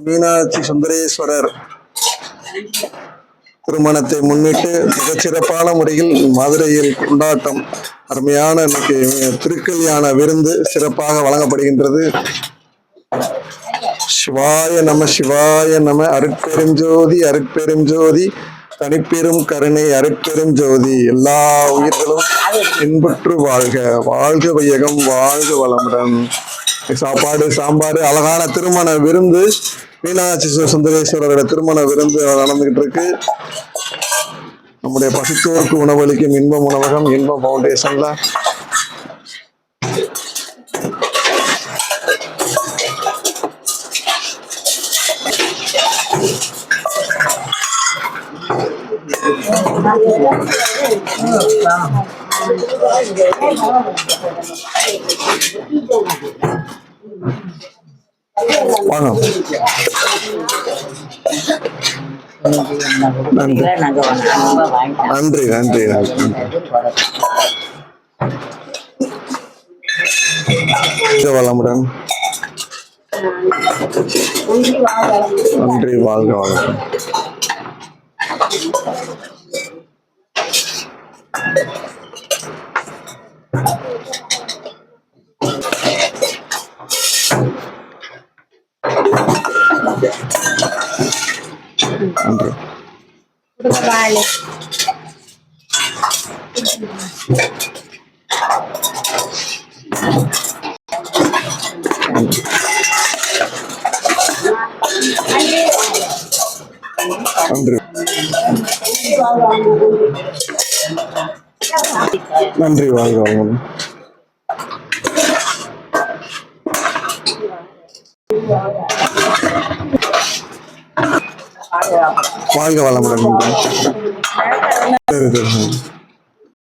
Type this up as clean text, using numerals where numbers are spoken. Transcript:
மீனாட்சி சுந்தரேஸ்வரர் திருமணத்தை முன்னிட்டு மிகச்சிறப்பான முறையில் மதுரையில் கொண்டாட்டம். அருமையான இன்னைக்கு திருக்கல்யாண விருந்து சிறப்பாக வழங்கப்படுகின்றது. சிவாய நம சிவாய நம. அருட்பெருஞ்சோதி அருட்பெருஞ்சோதி தனிப்பெரும் கருணை அருட்பெரும் ஜோதி. எல்லா உயிர்களும் இன்புற்று வாழ்க. வாழ்க வையகம், வாழ்க வளமுடன். சாப்பாடு சாம்பார், அழகான திருமண விருந்து. மீனாட்சி சுந்தரேஸ்வரரோட திருமண விருந்து நடந்துகிட்டு இருக்கு. நம்முடைய பசித்தோருக்கு உணவளிக்கும் இன்பம் உணவகம், இன்பம் பவுண்டேஷன்ல வாங்க. நன்றி நன்றி நன்றி. வளமுடன். நன்றி, வாழ்க வளமுடன். நன்றி, வாழ்க வளமுடன். வாழ்க வளமுடன்.